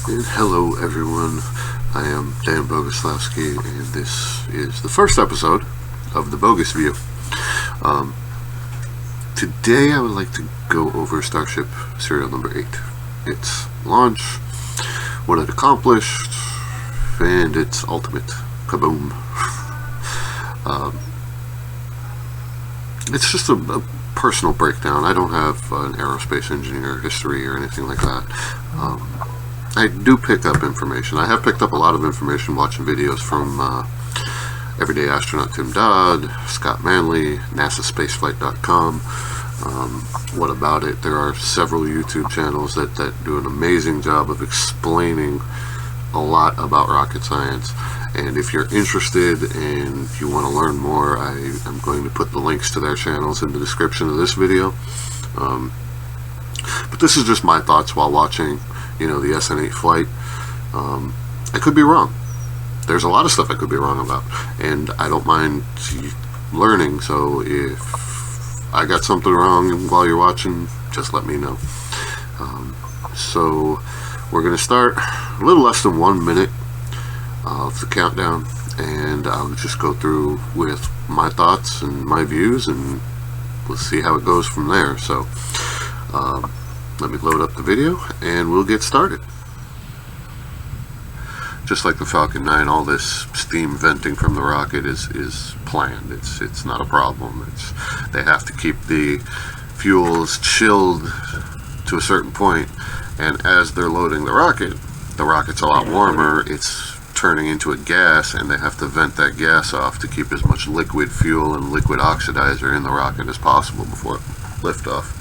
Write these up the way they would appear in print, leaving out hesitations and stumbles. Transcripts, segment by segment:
And hello everyone, I am Dan Bogus, and this is the first episode of the Bogus View. Today I would like to go over Starship serial number 8. Its launch, what it accomplished, and its ultimate kaboom. It's just a personal breakdown. I don't have an aerospace engineer history or anything like that. I do pick up information. I have picked up a lot of information watching videos from Everyday Astronaut Tim Dodd, Scott Manley, NASAspaceflight.com. What about it? There are several YouTube channels that do an amazing job of explaining a lot about rocket science. And if you're interested and you want to learn more, I'm going to put the links to their channels in the description of this video. But this is just my thoughts while watching, the SN8 flight. I could be wrong. There's a lot of stuff I could be wrong about, and I don't mind learning. So if I got something wrong while you're watching, just let me know. So we're going to start a little less than 1 minute of the countdown, and I'll just go through with my thoughts and my views, and we'll see how it goes from there. So let me load up the video and we'll get started. Just like the Falcon 9, all this steam venting from the rocket is planned. It's not a problem. They have to keep the fuels chilled to a certain point, and as they're loading the rocket's a lot warmer. It's turning into a gas, and they have to vent that gas off to keep as much liquid fuel and liquid oxidizer in the rocket as possible before liftoff.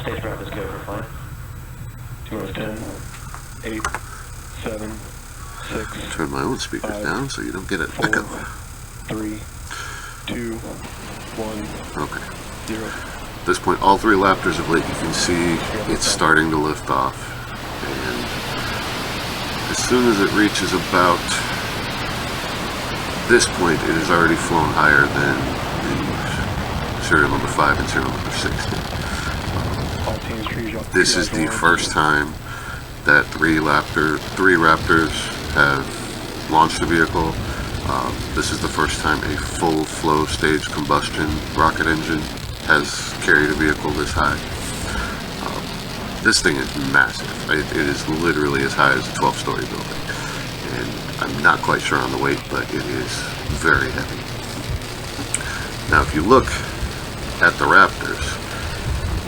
Stage prep is go for flight. 2 minutes 10, 8, 7, 6. Turn my own speakers 5, down so you don't get an 4, echo. 3, 2, 1. Okay. 0. At this point, all 3 Raptors have lit. You can see it's starting to lift off. And as soon as it reaches about this point, it has already flown higher than the serial number 5 and serial number 6. This is the first time that 3 Raptors have launched a vehicle. This is the first time a full flow stage combustion rocket engine has carried a vehicle this high. This thing is massive. It is literally as high as a 12-story building. And I'm not quite sure on the weight, but it is very heavy. Now, if you look at the Raptors,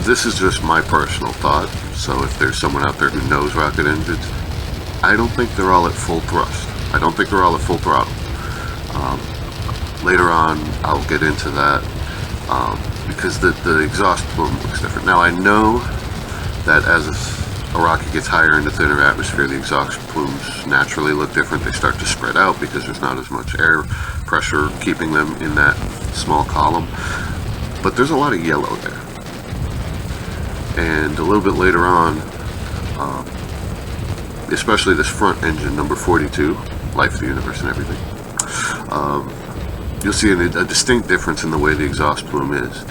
this is just my personal thought, so if there's someone out there who knows rocket engines, I don't think they're all at full thrust. I don't think they're all at full throttle. Later on, I'll get into that, because the exhaust plume looks different. Now, I know that as a rocket gets higher into thinner atmosphere, the exhaust plumes naturally look different. They start to spread out because there's not as much air pressure keeping them in that small column. But there's a lot of yellow there. And a little bit later on, especially this front engine, number 42, Life of the Universe and everything, you'll see a distinct difference in the way the exhaust plume is.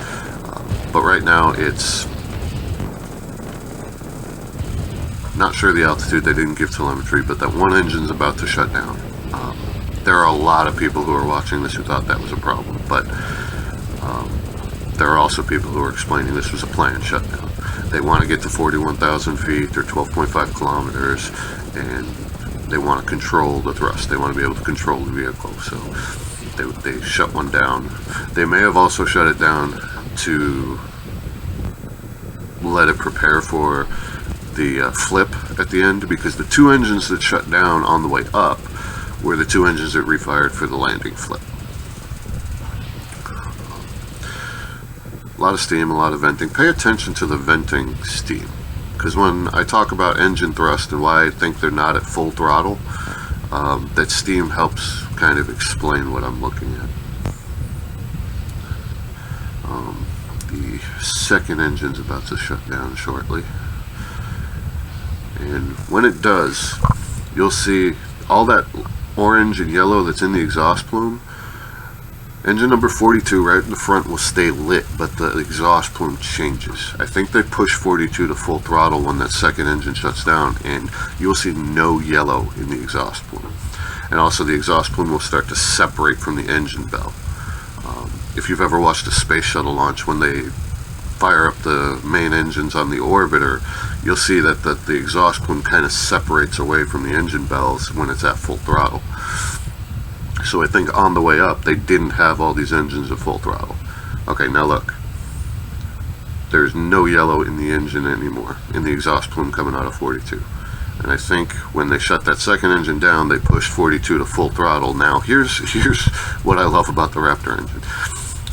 But right now, it's not sure the altitude. They didn't give telemetry, but that one engine's about to shut down. There are a lot of people who are watching this who thought that was a problem, but there are also people who are explaining this was a planned shutdown. They want to get to 41,000 feet or 12.5 kilometers, and they want to control the thrust. They want to be able to control the vehicle, so they shut one down. They may have also shut it down to let it prepare for the flip at the end, because the 2 engines that shut down on the way up were the 2 engines that refired for the landing flip. A lot of steam, a lot of venting. Pay attention to the venting steam, because when I talk about engine thrust and why I think they're not at full throttle, that steam helps kind of explain what I'm looking at. The second engine's about to shut down shortly, And when it does, you'll see all that orange and yellow that's in the exhaust plume. Engine number 42 right in the front will stay lit, but the exhaust plume changes. I think they push 42 to full throttle when that second engine shuts down, and you'll see no yellow in the exhaust plume. And also the exhaust plume will start to separate from the engine bell. If you've ever watched a space shuttle launch, when they fire up the main engines on the orbiter, you'll see that the exhaust plume kind of separates away from the engine bells when it's at full throttle. So I think on the way up, they didn't have all these engines at full throttle. Okay, now look. There's no yellow in the engine anymore, in the exhaust plume coming out of 42. And I think when they shut that second engine down, they pushed 42 to full throttle. Now, here's what I love about the Raptor engine.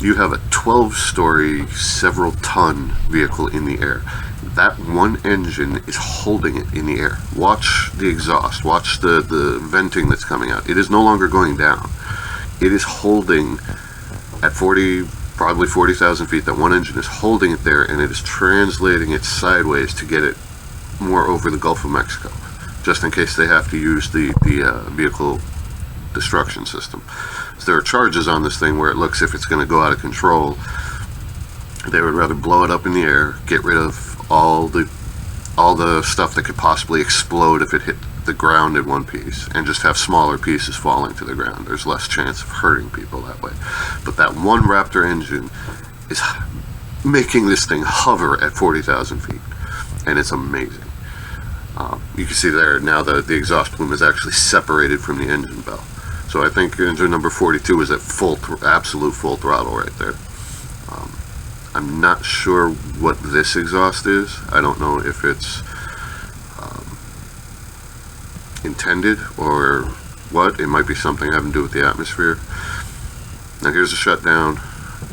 You have a 12-story, several-ton vehicle in the air. That one engine is holding it in the air. Watch the exhaust. Watch the venting that's coming out. It is no longer going down. It is holding at 40, probably 40,000 feet. That one engine is holding it there, and it is translating it sideways to get it more over the Gulf of Mexico, just in case they have to use the vehicle destruction system. So there are charges on this thing where it looks if it's going to go out of control. They would rather blow it up in the air, get rid of all the stuff that could possibly explode if it hit the ground in one piece, and just have smaller pieces falling to the ground. There's less chance of hurting people that way. But that one Raptor engine is making this thing hover at 40,000 feet, and it's amazing. You can see there now the exhaust plume is actually separated from the engine bell. So I think engine number 42 is at absolute full throttle right there. I'm not sure what this exhaust is. I don't know if it's intended or what. It might be something having to do with the atmosphere. Now here's the shutdown.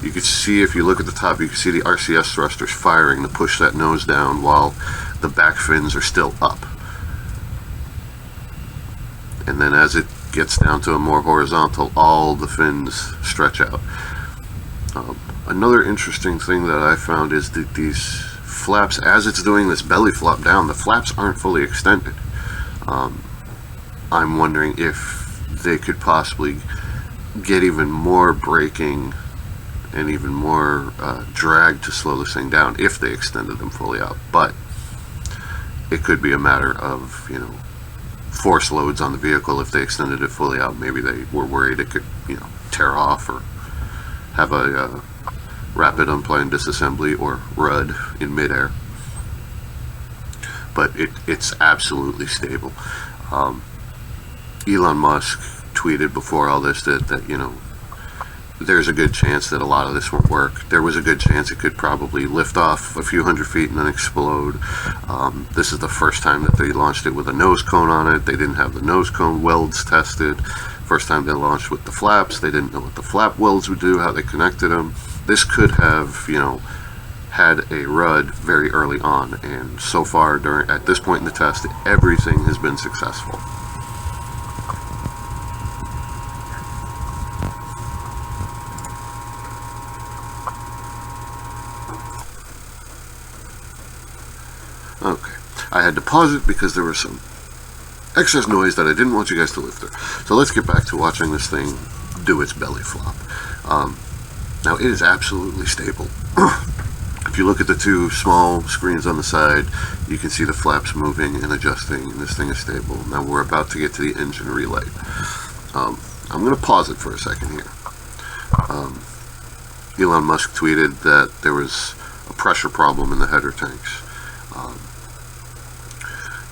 You can see, if you look at the top, you can see the RCS thrusters firing to push that nose down while the back fins are still up. And then as it gets down to a more horizontal, all the fins stretch out. Another interesting thing that I found is that these flaps, as it's doing this belly flop down, the flaps aren't fully extended. I'm wondering if they could possibly get even more braking and even more drag to slow this thing down if they extended them fully out. But it could be a matter of, force loads on the vehicle. If they extended it fully out, maybe they were worried it could, tear off or have a rapid unplanned disassembly, or RUD, in midair. But it's absolutely stable. Elon Musk tweeted before all this that there's a good chance that a lot of this won't work. There was a good chance it could probably lift off a few hundred feet and then explode. This is the first time that they launched it with a nose cone on it. They didn't have the nose cone welds tested. First time they launched with the flaps, they didn't know what the flap welds would do, how they connected them. This could have, had a RUD very early on, and so far at this point in the test, everything has been successful. Okay, I had to pause it because there was some excess noise that I didn't want you guys to live through. So let's get back to watching this thing do its belly flop. Now it is absolutely stable. If you look at the two small screens on the side, you can see the flaps moving and adjusting, and this thing is stable. Now we're about to get to the engine relight. I'm going to pause it for a second here. Elon Musk tweeted that there was a pressure problem in the header tanks.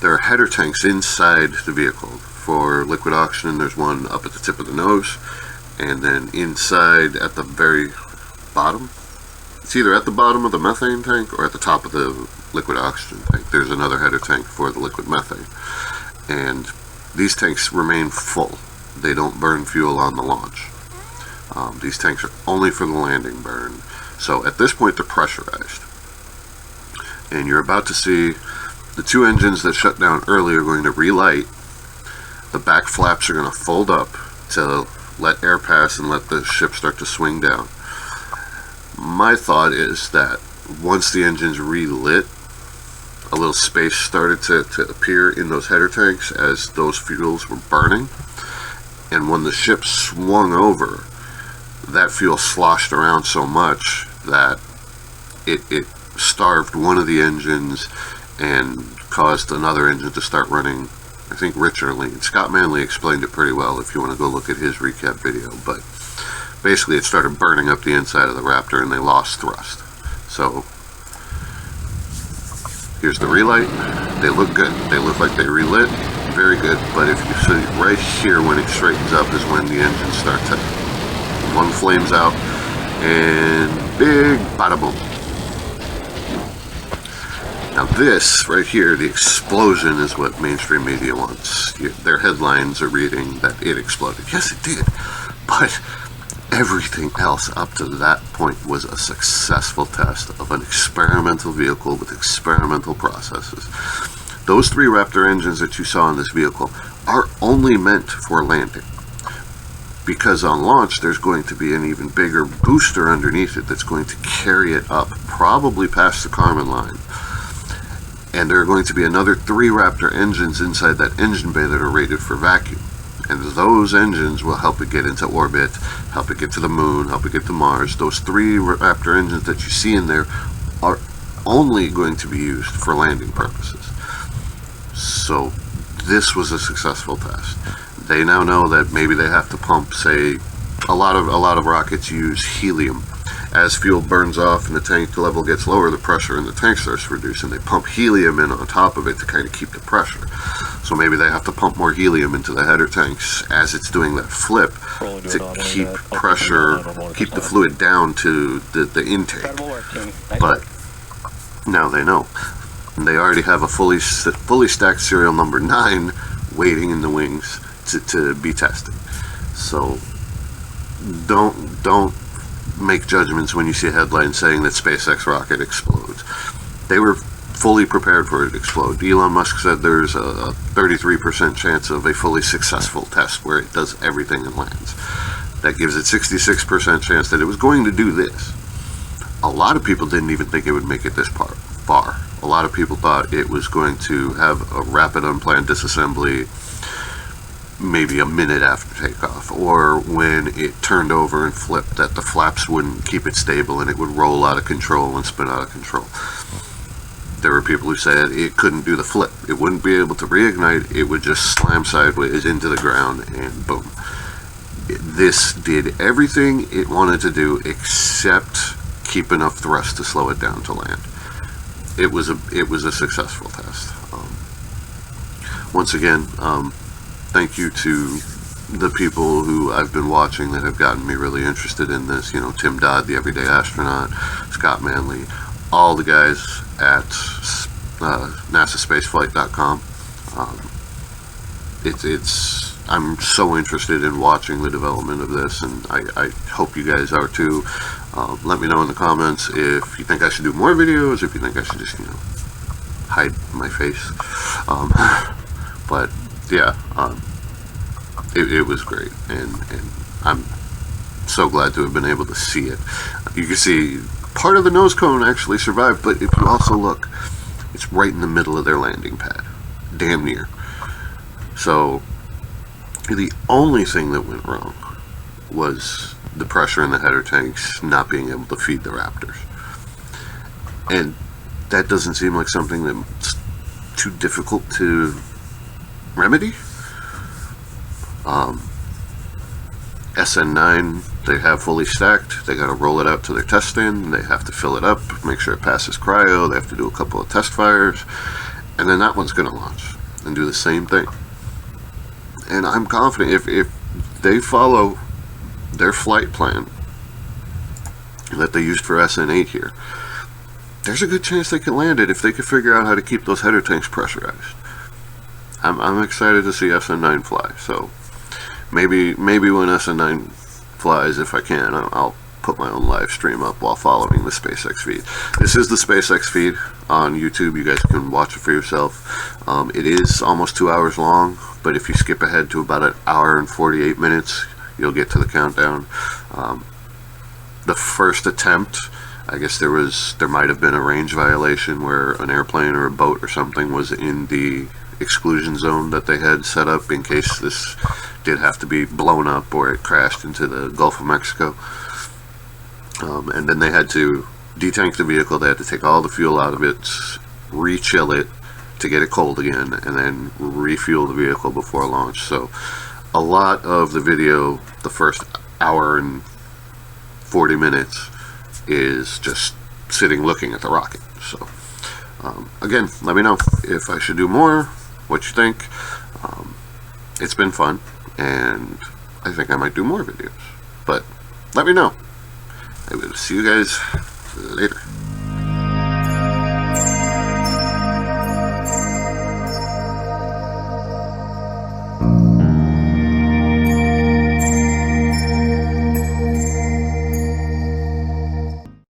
There are header tanks inside the vehicle. For liquid oxygen, there's one up at the tip of the nose, and then inside at the very bottom, it's either at the bottom of the methane tank or at the top of the liquid oxygen tank. There's another header tank for the liquid methane. And these tanks remain full. They don't burn fuel on the launch. These tanks are only for the landing burn. So at this point, they're pressurized. And you're about to see the two engines that shut down early are going to relight. The back flaps are going to fold up to let air pass and let the ship start to swing down. My thought is that once the engine's relit, a little space started to appear in those header tanks as those fuels were burning. And when the ship swung over, that fuel sloshed around so much that it starved one of the engines and caused another engine to start running, I think, rich or lean. Scott Manley explained it pretty well if you want to go look at his recap video. But basically it started burning up the inside of the Raptor and they lost thrust. So here's the relight. They look good. They look like they relit. Very good. But if you see right here, when it straightens up is when the engines start to, one flames out and big bada boom. Now this right here, the explosion, is what mainstream media wants. Their headlines are reading that it exploded. Yes, it did. But everything else up to that point was a successful test of an experimental vehicle with experimental processes. Those 3 Raptor engines that you saw in this vehicle are only meant for landing, because on launch there's going to be an even bigger booster underneath it that's going to carry it up, probably past the Kármán line. And there are going to be another 3 Raptor engines inside that engine bay that are rated for vacuum. And those engines will help it get into orbit, help it get to the moon, help it get to Mars. Those 3 Raptor engines that you see in there are only going to be used for landing purposes. So this was a successful test. They now know that maybe they have to pump, say, a lot of rockets use helium. As fuel burns off and the tank level gets lower, the pressure in the tank starts to reduce, and they pump helium in on top of it to kind of keep the pressure. So maybe they have to pump more helium into the header tanks as it's doing that flip to keep pressure, keep the fluid down to the intake. But now they know. And they already have a fully stacked serial number 9 waiting in the wings to be tested. So don't make judgments when you see a headline saying that SpaceX rocket explodes. They were fully prepared for it to explode. Elon Musk said there's a 33% chance of a fully successful test where it does everything and lands. That gives it 66% chance that it was going to do this. A lot of people didn't even think it would make it this far. A lot of people thought it was going to have a rapid unplanned disassembly maybe a minute after takeoff, or when it turned over and flipped, that the flaps wouldn't keep it stable and it would roll out of control and spin out of control. There were people who said it couldn't do the flip. It wouldn't be able to reignite. It would just slam sideways into the ground and boom. This did everything it wanted to do except keep enough thrust to slow it down to land. It was a successful test. Once again, thank you to the people who I've been watching that have gotten me really interested in this. You know, Tim Dodd, the Everyday Astronaut, Scott Manley, all the guys at NASAspaceflight.com. I'm so interested in watching the development of this, and I hope you guys are too. Let me know in the comments if you think I should do more videos, if you think I should just, hide my face. But yeah, it was great, and I'm so glad to have been able to see it. You can see part of the nose cone actually survived, but if you also look, it's right in the middle of their landing pad, damn near. So the only thing that went wrong was the pressure in the header tanks not being able to feed the Raptors, and that doesn't seem like something that's too difficult to remedy. SN8, they have fully stacked. They got to roll it out to their test stand. They have to fill it up, make sure it passes cryo. They have to do a couple of test fires, and then that one's going to launch and do the same thing. And I'm confident if they follow their flight plan that they used for SN8 here, there's a good chance they can land it if they can figure out how to keep those header tanks pressurized. I'm excited to see SN9 fly. So maybe when SN9 flies, if I can, I'll put my own live stream up while following the SpaceX feed. This is the SpaceX feed on YouTube. You guys can watch it for yourself. It is almost 2 hours long, but if you skip ahead to about 1 hour and 48 minutes, you'll get to the countdown. The first attempt I guess there might have been a range violation where an airplane or a boat or something was in the exclusion zone that they had set up in case this did have to be blown up or it crashed into the Gulf of Mexico. And then they had to detank the vehicle. They had to take all the fuel out of it, re-chill it to get it cold again, and then refuel the vehicle before launch. So a lot of the video, the first hour and 40 minutes, is just sitting looking at the rocket. So again, let me know if I should do more, what you think. It's been fun, and I think I might do more videos, but let me know. I will see you guys later.